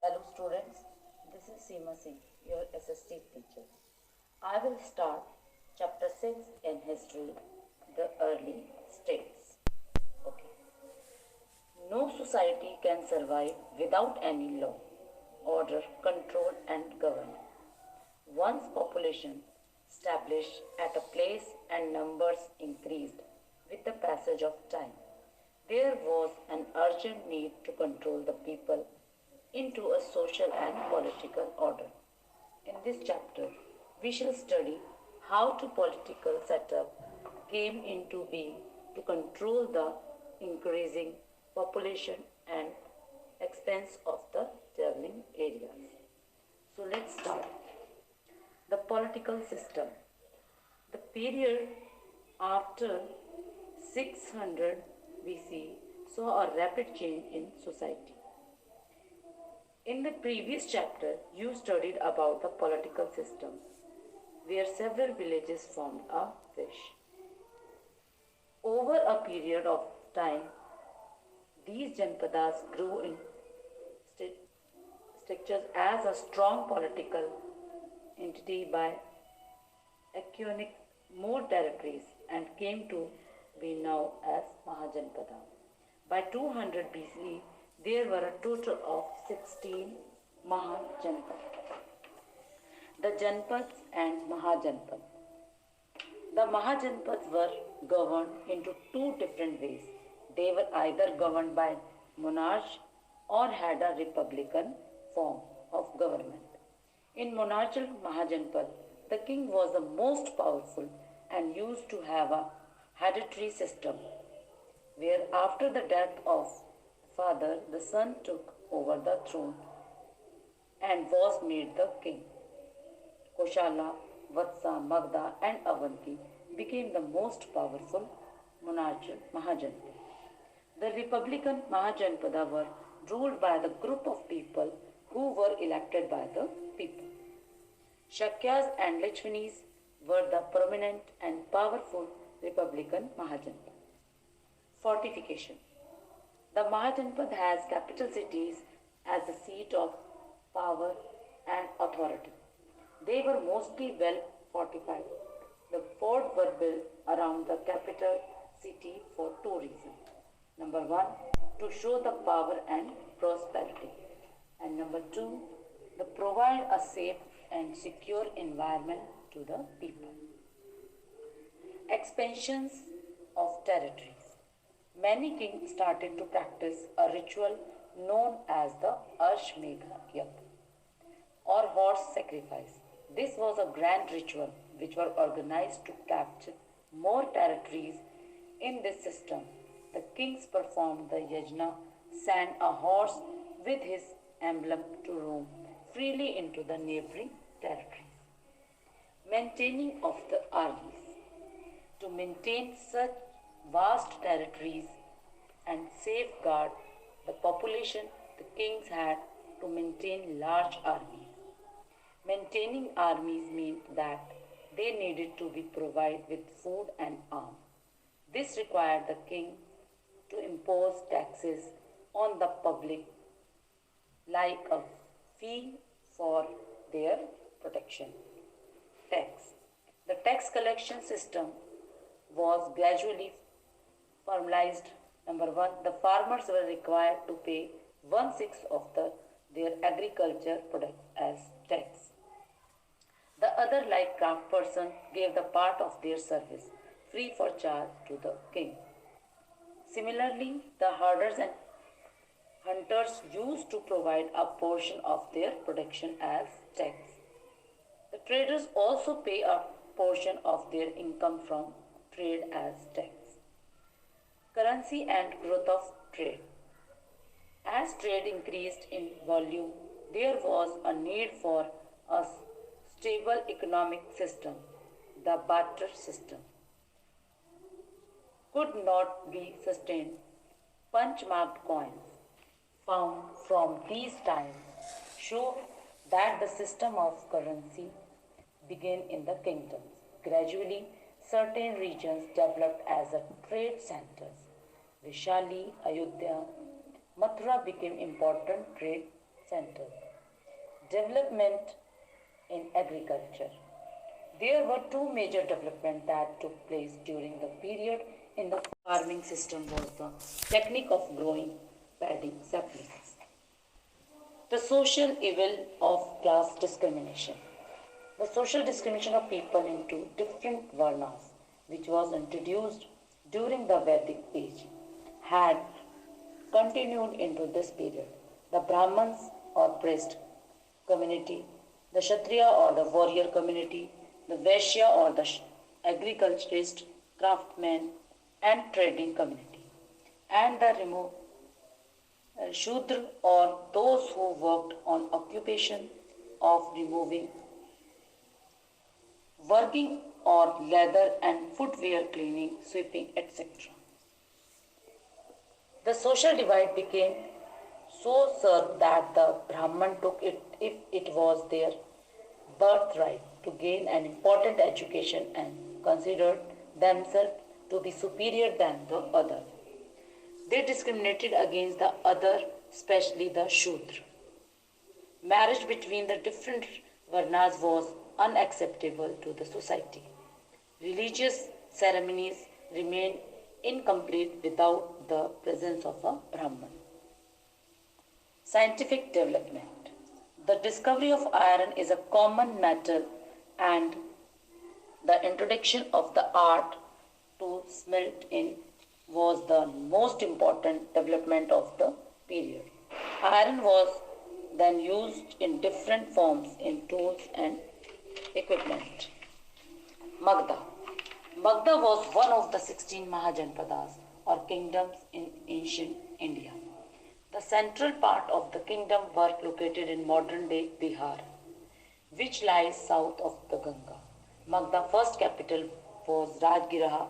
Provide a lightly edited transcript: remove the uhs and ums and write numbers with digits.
Hello students, this is Seema Singh, your S.St teacher. I will start chapter 6 in history, the early states. Okay. No society can survive without any law, order, control and government. Once population established at a place and numbers increased with the passage of time, there was an urgent need to control the people into a social and political order. In this chapter, we shall study how the political setup came into being to control the increasing population and expense of the traveling areas. So let's start. The political system. The period after 600 BC saw a rapid change in society. In the previous chapter, you studied about the political system, where several villages formed a wish. Over a period of time, these janpadas grew in structures as a strong political entity by acquiring more territories and came to be known as Mahajantha. By 200 BC, there were a total of 16 Mahajantha. The Janpads and Mahajantha. The Mahajanthads were governed into two different ways. They were either governed by monarchs or had a republican form of government. In monarchical Mahajantha, the king was the most powerful and used to have a hereditary system, where after the death of father, the son took over the throne and was made the king. Koshala, Vatsa, Magda and Avanti became the most powerful monarchical Mahajantha. The republican Mahajanpada were ruled by the group of people who were elected by the people. Shakyas and Lakshmanis were the prominent and powerful republican Mahajantha. Fortification. The Mahajantha has capital cities as the seat of power and authority. They were mostly well fortified. The forts were built around the capital city for two reasons. Number one, to show the power and prosperity. And number two, to provide a safe and secure environment to the people. Expansions of territories. Many kings started to practice a ritual known as the Ashmegha Yagna or horse sacrifice. This was a grand ritual which was organized to capture more territories. In this system, the kings performed the yajna, sent a horse with his emblem to roam freely into the neighboring territories. Maintaining of the armies. To maintain such vast territories and safeguard the population, the kings had to maintain large armies. Maintaining armies meant that they needed to be provided with food and arms. This required the king to impose taxes on the public like a fee for their protection. Tax. The tax collection system was gradually formalized. Number one, the farmers were required to pay 1/6 of their agriculture products as tax. The other, like craft person, gave the part of their service free for charge to the king. Similarly, the herders and hunters used to provide a portion of their production as tax. The traders also pay a portion of their income from trade as tax. Currency and growth of trade. As trade increased in volume, there was a need for a stable economic system. The barter system could not be sustained. Punch-marked coins found from these times show that the system of currency began in the kingdoms. Gradually, certain regions developed as a trade centers. Vishali, Ayodhya, Mathura became important trade centers. Development in agriculture. There were two major developments that took place during the period in the farming system was the technique of growing paddy saplings. The social evil of class discrimination. The social discrimination of people into different varnas, which was introduced during the Vedic age, had continued into this period. The Brahmins or priest community, the Kshatriya or the warrior community, the Vaishya or the agriculturist, craftsman and trading community, and the removed Shudra or those who worked on occupation of removing, working or leather and footwear cleaning, sweeping, etc. The social divide became so sharp that the Brahman took it if it was their birthright to gain an important education and considered themselves to be superior than the other. They discriminated against the other, especially the Shudra. Marriage between the different varnas was unacceptable to the society. Religious ceremonies remained incomplete without the presence of a Brahman. Scientific development. The discovery of iron is a common metal and the introduction of the art to smelt in was the most important development of the period. Iron was then used in different forms in tools and equipment. Magda. Magda was one of the 16 Mahajanthadas or kingdoms in ancient India. The central part of the kingdom were located in modern-day Bihar, which lies south of the Ganga. Magda's first capital was Rajgiraha